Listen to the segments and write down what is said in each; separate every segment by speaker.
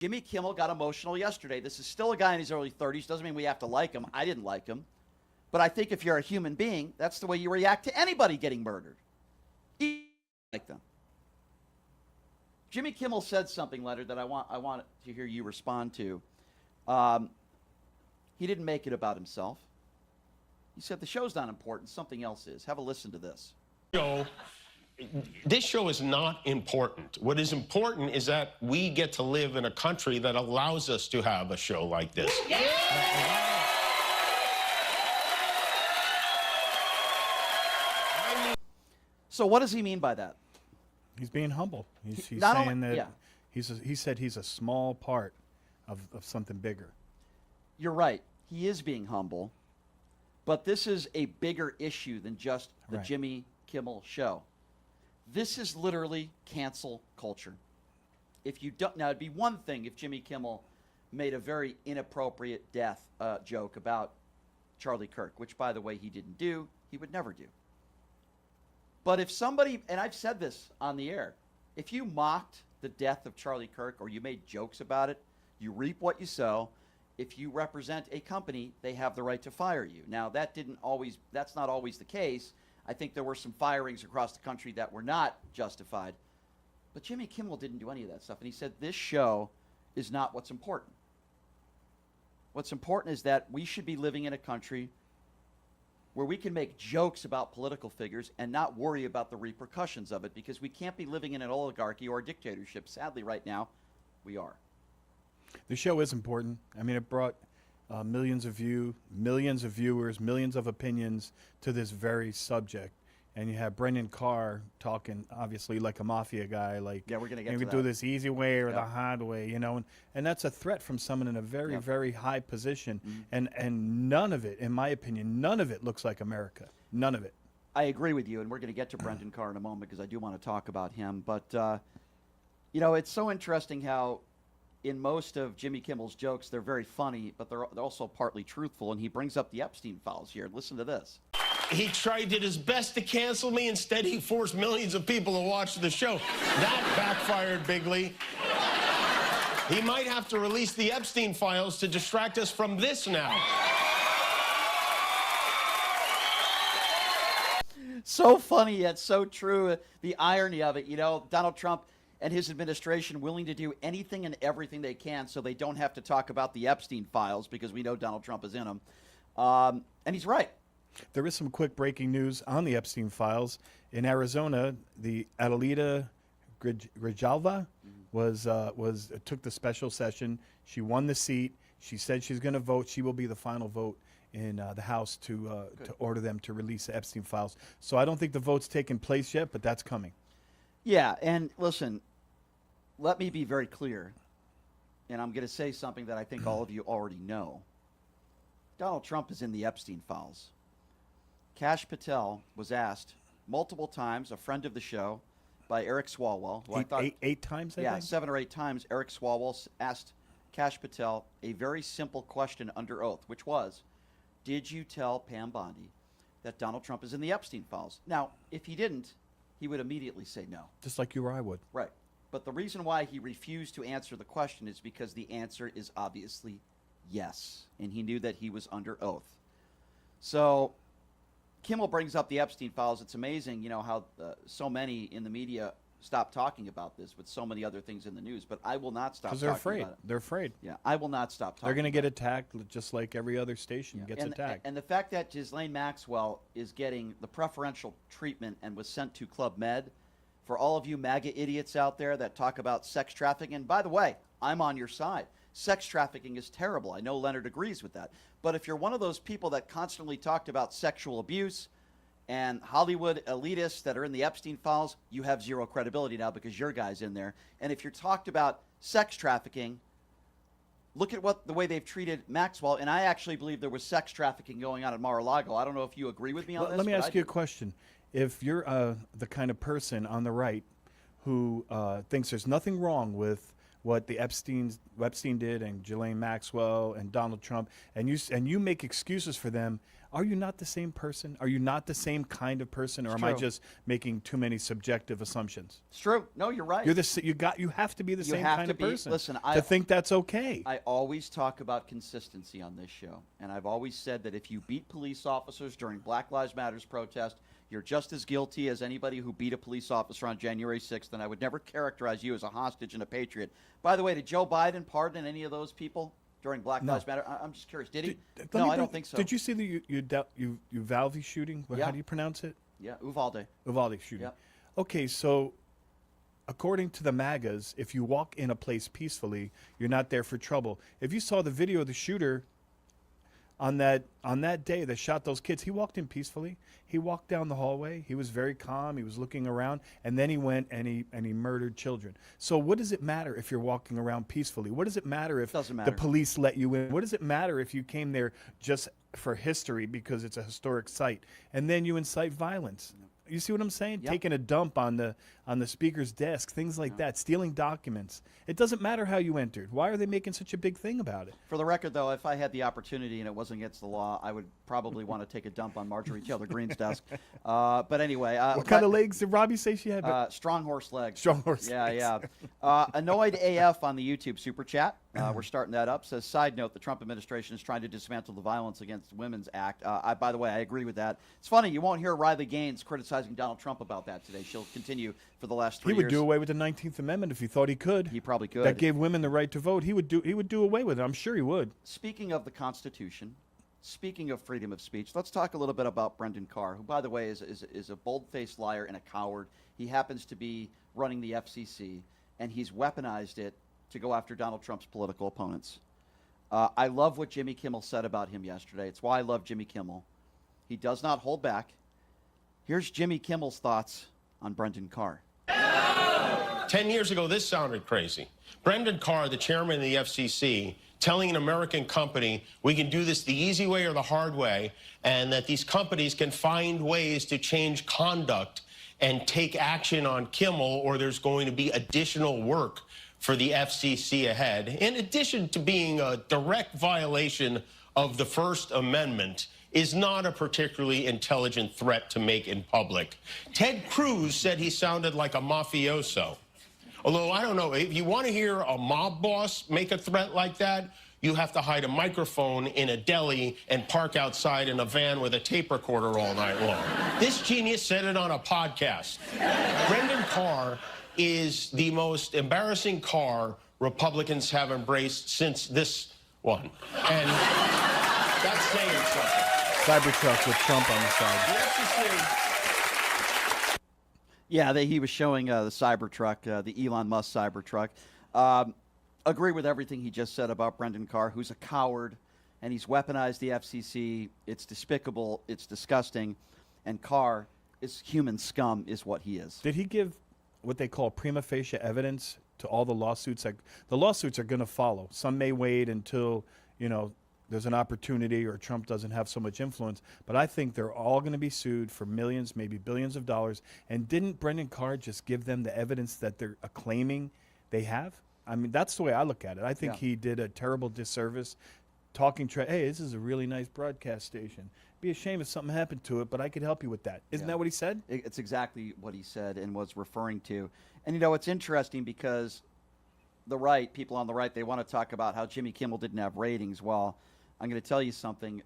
Speaker 1: Jimmy Kimmel got emotional yesterday. This is still a guy in his early 30s. Doesn't mean we have to like him. I didn't like him. But I think if you're a human being, that's the way you react to anybody getting murdered. Like them. Jimmy Kimmel said something, Leonard, that I want to hear you respond to. He didn't make it about himself. He said the show's not important. Something else is. Have a listen to this.
Speaker 2: This show is not important. What is important is that we get to live in a country that allows us to have a show like this. Yeah!
Speaker 1: So what does he mean by that?
Speaker 3: He's being humble. He's
Speaker 1: Not
Speaker 3: saying
Speaker 1: only-
Speaker 3: that
Speaker 1: yeah.
Speaker 3: he said he's a small part of something bigger.
Speaker 1: You're right. He is being humble. But this is a bigger issue than just the
Speaker 3: Right.
Speaker 1: Jimmy Kimmel show. This is literally cancel culture. If you don't, now it'd be one thing if Jimmy Kimmel made a very inappropriate death joke about Charlie Kirk, which, by the way, he didn't do. He would never do. But if somebody, and I've said this on the air, if you mocked the death of Charlie Kirk or you made jokes about it, you reap what you sow. If you represent a company, they have the right to fire you. Now, that's not always the case. I think there were some firings across the country that were not justified. But Jimmy Kimmel didn't do any of that stuff. And he said this show is not what's important. What's important is that we should be living in a country where we can make jokes about political figures and not worry about the repercussions of it, because we can't be living in an oligarchy or a dictatorship. Sadly, right now, we are.
Speaker 3: The show is important. I mean, it brought millions of viewers, millions of opinions to this very subject. And you have Brendan Carr talking, obviously, like a mafia guy. Like,
Speaker 1: Yeah, we're gonna get
Speaker 3: you
Speaker 1: to
Speaker 3: can
Speaker 1: that.
Speaker 3: do this easy way or
Speaker 1: Yeah.
Speaker 3: the hard way, you know. And that's a threat from someone in a very,
Speaker 1: Yeah.
Speaker 3: very high position.
Speaker 1: Mm-hmm.
Speaker 3: And none of it, in my opinion, none of it looks like America. None of it.
Speaker 1: I agree with you, and we're going to get to Brendan Carr in a moment because I do want to talk about him. But, it's so interesting how in most of Jimmy Kimmel's jokes, they're very funny, but they're also partly truthful, and he brings up the Epstein files here. Listen to this.
Speaker 2: He did his best to cancel me. Instead, he forced millions of people to watch the show. That backfired bigly. He might have to release the Epstein files to distract us from this now.
Speaker 1: So funny yet so true. The irony of it, Donald Trump and his administration willing to do anything and everything they can so they don't have to talk about the Epstein files because we know Donald Trump is in them. And he's right.
Speaker 3: There is some quick breaking news on the Epstein files. In Arizona, the Adelita Grijalva took the special session. She won the seat. She said she's going to vote. She will be the final vote in the House to order them to release the Epstein files. So I don't think the vote's taken place yet, but that's coming.
Speaker 1: Yeah, and listen, let me be very clear, and I'm going to say something that I think all of you already know. Donald Trump is in the Epstein files. Kash Patel was asked multiple times, a friend of the show, by Eric Swalwell. Who
Speaker 3: Eight times, I think?
Speaker 1: 7 or 8 times, Eric Swalwell asked Kash Patel a very simple question under oath, which was, did you tell Pam Bondi that Donald Trump is in the Epstein files? Now, if he didn't, he would immediately say no.
Speaker 3: Just like you or I would.
Speaker 1: Right. But the reason why he refused to answer the question is because the answer is obviously yes. And he knew that he was under oath. So Kimmel brings up the Epstein files. It's amazing, how so many in the media stop talking about this with so many other things in the news. But I will not stop
Speaker 3: Because
Speaker 1: talking
Speaker 3: they're afraid.
Speaker 1: about it.
Speaker 3: They're afraid.
Speaker 1: Yeah, I will not stop talking.
Speaker 3: They're going to get attacked just like every other station gets attacked.
Speaker 1: And the fact that Ghislaine Maxwell is getting the preferential treatment and was sent to Club Med, for all of you MAGA idiots out there that talk about sex trafficking, and by the way, I'm on your side. Sex trafficking is terrible. I know Leonard agrees with that. But if you're one of those people that constantly talked about sexual abuse and Hollywood elitists that are in the Epstein files, you have zero credibility now because your guy's in there. And if you're talked about sex trafficking, look at the way they've treated Maxwell. And I actually believe there was sex trafficking going on at Mar-a-Lago. I don't know if you agree with me on this.
Speaker 3: Let me ask you a question. If you're the kind of person on the right who thinks there's nothing wrong with what the Epstein did and Ghislaine Maxwell and Donald Trump, and you make excuses for them, Are you not the same person? Are you not the same kind of person, or am I
Speaker 1: true.
Speaker 3: just making too many subjective assumptions?
Speaker 1: It's true. No, you're right.
Speaker 3: You have to be the same
Speaker 1: have
Speaker 3: kind
Speaker 1: to
Speaker 3: of
Speaker 1: be-
Speaker 3: person
Speaker 1: listen,
Speaker 3: to think that's okay.
Speaker 1: I always talk about consistency on this show, and I've always said that if you beat police officers during Black Lives Matter's protest, you're just as guilty as anybody who beat a police officer on January 6th, and I would never characterize you as a hostage and a patriot. By the way, did Joe Biden pardon any of those people during Black Lives Matter? I'm just curious. Did he? No, I don't think so.
Speaker 3: Did you see the Uvalde shooting?
Speaker 1: Yeah.
Speaker 3: How do you pronounce it?
Speaker 1: Yeah, Uvalde.
Speaker 3: Uvalde shooting.
Speaker 1: Yep.
Speaker 3: Okay, so according to the MAGAs, if you walk in a place peacefully, you're not there for trouble. If you saw the video of the shooter on that day that shot those kids, he walked in peacefully. He walked down the hallway. He was very calm. He was looking around, and then he went and he murdered children. So what does it matter if you're walking around peacefully? What does it matter if
Speaker 1: Doesn't
Speaker 3: the
Speaker 1: matter.
Speaker 3: police let you in? What does it matter if you came there just for history because it's a historic site, and then you incite violence? You see what I'm saying?
Speaker 1: Yep.
Speaker 3: Taking a dump on the speaker's desk, things like that, stealing documents. It doesn't matter how you entered. Why are they making such a big thing about it?
Speaker 1: For the record, though, if I had the opportunity and it wasn't against the law, I would probably want to take a dump on Marjorie Taylor Greene's desk. But anyway.
Speaker 3: What kind of legs did Robbie say she had?
Speaker 1: Strong horse legs.
Speaker 3: Strong horse
Speaker 1: Yeah,
Speaker 3: legs.
Speaker 1: yeah. Annoyed AF on the YouTube Super Chat. We're starting that up. Says, side note, the Trump administration is trying to dismantle the Violence Against Women's Act. By the way, I agree with that. It's funny, you won't hear Riley Gaines criticizing Donald Trump about that today. She'll continue for the last 3
Speaker 3: He
Speaker 1: years.
Speaker 3: would do away with the 19th Amendment if he thought he could.
Speaker 1: He probably could.
Speaker 3: That gave women the right to vote. He would do away with it. I'm sure he would.
Speaker 1: Speaking of the Constitution, speaking of freedom of speech, let's talk a little bit about Brendan Carr, who, by the way, is a bold-faced liar and a coward. He happens to be running the FCC, and he's weaponized it to go after Donald Trump's political opponents. I love what Jimmy Kimmel said about him yesterday. It's why I love Jimmy Kimmel. He does not hold back. Here's Jimmy Kimmel's thoughts on Brendan Carr.
Speaker 2: 10 years ago, this sounded crazy. Brendan Carr, the chairman of the FCC, telling an American company, we can do this the easy way or the hard way, and that these companies can find ways to change conduct and take action on Kimmel, or there's going to be additional work for the FCC ahead. In addition to being a direct violation of the First Amendment, is not a particularly intelligent threat to make in public. Ted Cruz said he sounded like a mafioso. Although, I don't know, if you want to hear a mob boss make a threat like that, you have to hide a microphone in a deli and park outside in a van with a tape recorder all night long. This genius said it on a podcast. Brendan Carr is the most embarrassing Carr Republicans have embraced since this one. And that's saying something.
Speaker 3: Cybertruck with Trump on the side.
Speaker 2: The FCC
Speaker 1: Yeah, he was showing the Cybertruck, the Elon Musk Cybertruck. Agree with everything he just said about Brendan Carr, who's a coward, and he's weaponized the FCC. It's despicable. It's disgusting. And Carr is human scum, is what he is.
Speaker 3: Did he give what they call prima facie evidence to all the lawsuits? The lawsuits are going to follow. Some may wait until, there's an opportunity or Trump doesn't have so much influence. But I think they're all going to be sued for millions, maybe billions of dollars. And didn't Brendan Carr just give them the evidence that they're claiming they have? I mean, that's the way I look at it. I think he did a terrible disservice talking, hey, this is a really nice broadcast station. Be a shame if something happened to it, but I could help you with that. Isn't that what he said?
Speaker 1: It's exactly what he said and was referring to. And, it's interesting because people on the right, they want to talk about how Jimmy Kimmel didn't have ratings. Well, I'm going to tell you something.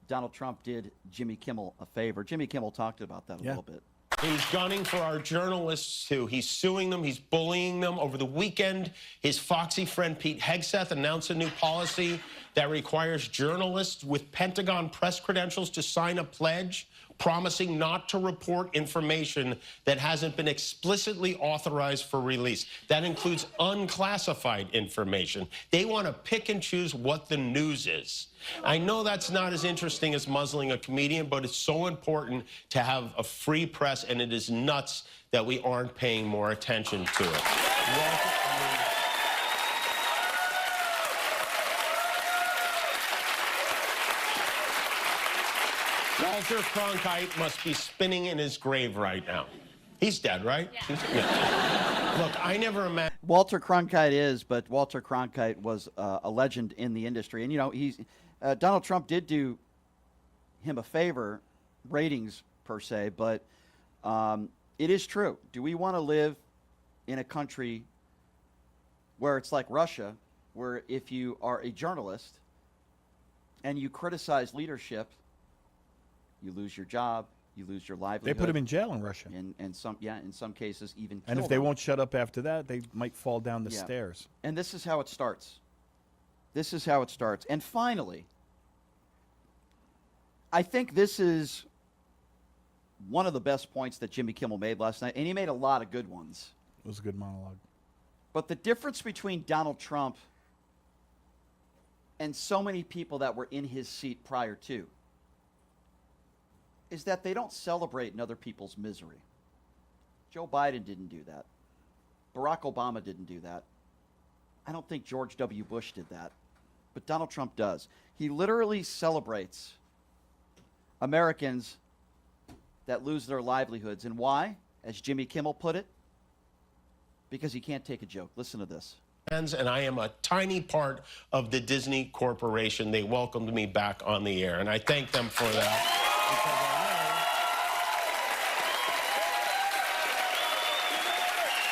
Speaker 1: Donald Trump did Jimmy Kimmel a favor. Jimmy Kimmel talked about that a little bit.
Speaker 2: He's gunning for our journalists, too. He's suing them. He's bullying them. Over the weekend, his foxy friend Pete Hegseth announced a new policy that requires journalists with Pentagon press credentials to sign a pledge promising not to report information that hasn't been explicitly authorized for release. That includes unclassified information. They want to pick and choose what the news is. I know that's not as interesting as muzzling a comedian, but it's so important to have a free press, and it is nuts that we aren't paying more attention to it. Walter Cronkite must be spinning in his grave right now. He's dead, right? Yeah. Look, I never imagined.
Speaker 1: Walter Cronkite is, but Walter Cronkite was a legend in the industry. And, Donald Trump did do him a favor, ratings per se, but it is true. Do we want to live in a country where it's like Russia, where if you are a journalist and you criticize leadership, you lose your job, you lose your livelihood.
Speaker 3: They put him in jail in Russia.
Speaker 1: And in some cases even kill
Speaker 3: And if they
Speaker 1: them.
Speaker 3: won't shut up after that, they might fall down the stairs.
Speaker 1: And this is how it starts. This is how it starts. And finally, I think this is one of the best points that Jimmy Kimmel made last night, and he made a lot of good ones.
Speaker 3: It was a good monologue.
Speaker 1: But the difference between Donald Trump and so many people that were in his seat prior to is that they don't celebrate in other people's misery. Joe Biden didn't do that. Barack Obama didn't do that. I don't think George W. Bush did that. But Donald Trump does. He literally celebrates Americans that lose their livelihoods. And why? As Jimmy Kimmel put it, because he can't take a joke. Listen to this.
Speaker 2: And I am a tiny part of the Disney Corporation. They welcomed me back on the air, and I thank them for that. Because I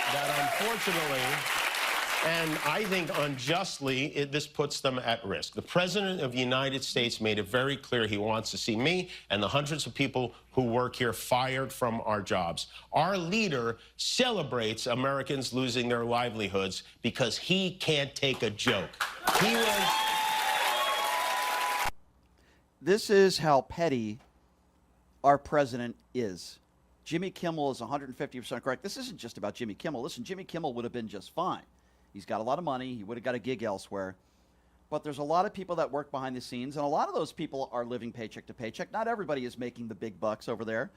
Speaker 2: know that unfortunately, and I think unjustly, this puts them at risk. The President of the United States made it very clear he wants to see me and the hundreds of people who work here fired from our jobs. Our leader celebrates Americans losing their livelihoods because he can't take a joke.
Speaker 1: This is how petty our president is. Jimmy Kimmel is 150% correct. This isn't just about Jimmy Kimmel. Listen, Jimmy Kimmel would have been just fine. He's got a lot of money. He would have got a gig elsewhere. But there's a lot of people that work behind the scenes, and a lot of those people are living paycheck to paycheck. Not everybody is making the big bucks over there.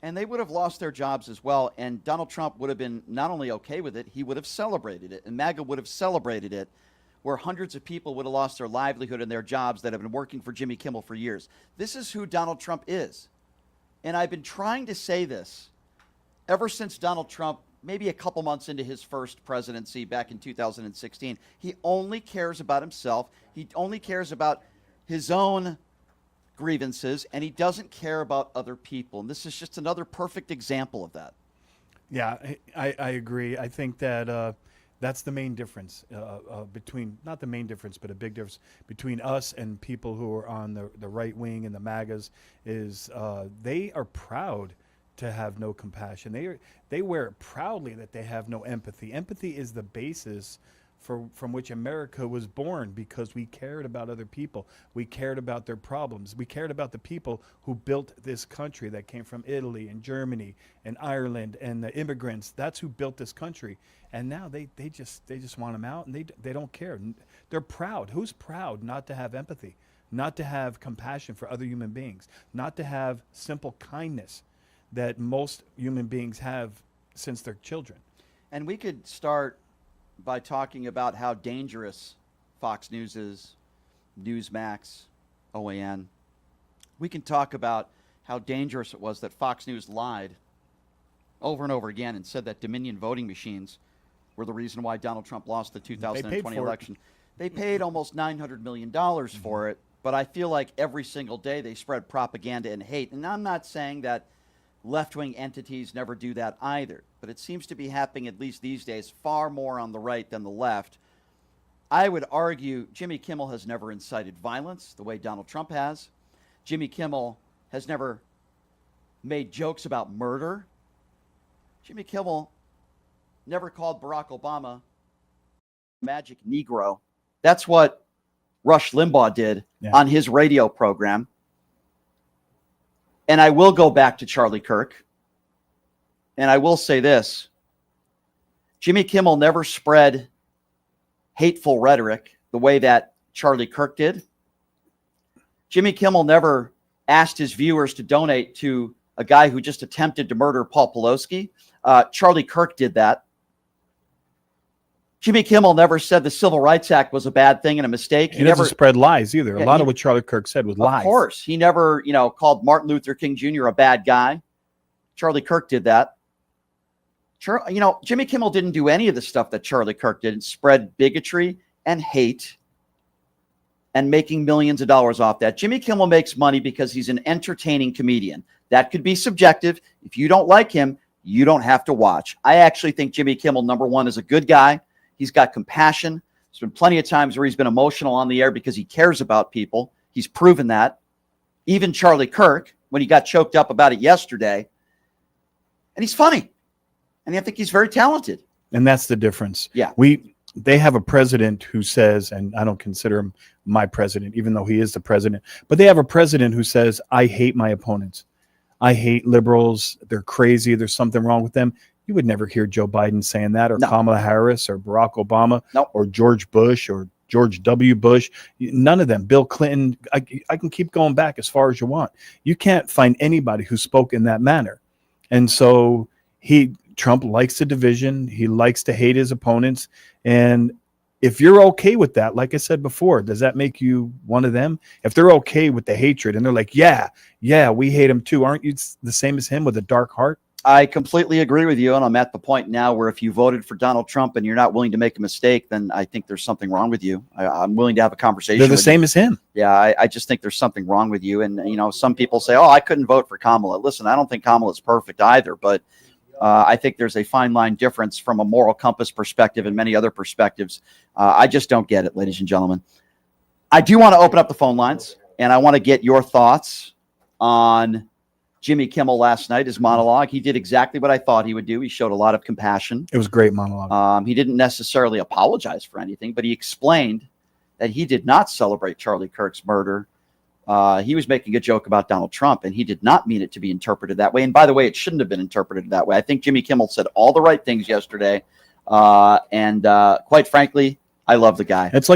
Speaker 1: And they would have lost their jobs as well. And Donald Trump would have been not only okay with it, he would have celebrated it. And MAGA would have celebrated it, where hundreds of people would have lost their livelihood and their jobs that have been working for Jimmy Kimmel for years. This is who Donald Trump is. And I've been trying to say this ever since Donald Trump, maybe a couple months into his first presidency back in 2016. He only cares about himself. He only cares about his own grievances, and he doesn't care about other people. And this is just another perfect example of that.
Speaker 3: Yeah, I agree. I think that that's the main difference between, not the main difference, but a big difference between us and people who are on the right wing and the MAGAs is they are proud to have no compassion. They wear it proudly that they have no empathy. Empathy is the basis from which America was born, because we cared about other people. We cared about their problems. We cared about the people who built this country that came from Italy and Germany and Ireland and the immigrants. That's who built this country. And now they just want them out, and they don't care. They're proud. Who's proud not to have empathy, not to have compassion for other human beings, not to have simple kindness that most human beings have since they're children?
Speaker 1: And we could start by talking about how dangerous Fox News is, Newsmax, OAN. We can talk about how dangerous it was that Fox News lied over and over again and said that Dominion voting machines were the reason why Donald Trump lost the 2020 election. They paid almost $900 million for it, but I feel like every single day they spread propaganda and hate. And I'm not saying that left-wing entities never do that either, but it seems to be happening, at least these days, far more on the right than the left. I would argue Jimmy Kimmel has never incited violence the way Donald Trump has. Jimmy Kimmel has never made jokes about murder. Jimmy Kimmel never called Barack Obama magic Negro. That's what Rush Limbaugh did on his radio program. And I will go back to Charlie Kirk, and I will say this. Jimmy Kimmel never spread hateful rhetoric the way that Charlie Kirk did. Jimmy Kimmel never asked his viewers to donate to a guy who just attempted to murder Paul Pelosi. Charlie Kirk did that. Jimmy Kimmel never said the Civil Rights Act was a bad thing and a mistake.
Speaker 3: He never spread lies either. A lot of what Charlie Kirk said was lies.
Speaker 1: Of course. He never, called Martin Luther King Jr. a bad guy. Charlie Kirk did that. Jimmy Kimmel didn't do any of the stuff that Charlie Kirk did. Spread bigotry and hate and making millions of dollars off that. Jimmy Kimmel makes money because he's an entertaining comedian. That could be subjective. If you don't like him, you don't have to watch. I actually think Jimmy Kimmel, number one, is a good guy. He's got compassion. There's been plenty of times where he's been emotional on the air because he cares about people. He's proven that. Even Charlie Kirk, when he got choked up about it yesterday. And he's funny. And I think he's very talented.
Speaker 3: And that's the difference.
Speaker 1: Yeah.
Speaker 3: They have a president who says, and I don't consider him my president, even though he is the president, but they have a president who says, I hate my opponents. I hate liberals. They're crazy. There's something wrong with them. You would never hear Joe Biden saying that, or
Speaker 1: No.
Speaker 3: Kamala Harris, or Barack Obama,
Speaker 1: No.
Speaker 3: or George Bush, or George W. Bush. None of them. Bill Clinton. I can keep going back as far as you want. You can't find anybody who spoke in that manner. And so Trump likes the division. He likes to hate his opponents. And if you're okay with that, like I said before, does that make you one of them? If they're okay with the hatred and they're like, yeah, we hate him too. Aren't you the same as him with a dark heart?
Speaker 1: I completely agree with you. And I'm at the point now where if you voted for Donald Trump and you're not willing to make a mistake, then I think there's something wrong with you. I'm willing to have a conversation.
Speaker 3: They're the
Speaker 1: with
Speaker 3: same
Speaker 1: you.
Speaker 3: as him.
Speaker 1: Yeah, I just think there's something wrong with you. And, some people say, oh, I couldn't vote for Kamala. Listen, I don't think Kamala's perfect either, but I think there's a fine line difference from a moral compass perspective and many other perspectives. I just don't get it, ladies and gentlemen. I do want to open up the phone lines, and I want to get your thoughts on Jimmy Kimmel last night, his monologue. He did exactly what I thought he would do. He showed a lot of compassion.
Speaker 3: It was a great monologue.
Speaker 1: He didn't necessarily apologize for anything, but he explained that he did not celebrate Charlie Kirk's murder. He was making a joke about Donald Trump, and he did not mean it to be interpreted that way. And by the way, it shouldn't have been interpreted that way. I think Jimmy Kimmel said all the right things yesterday. And quite frankly, I love the guy.
Speaker 3: It's like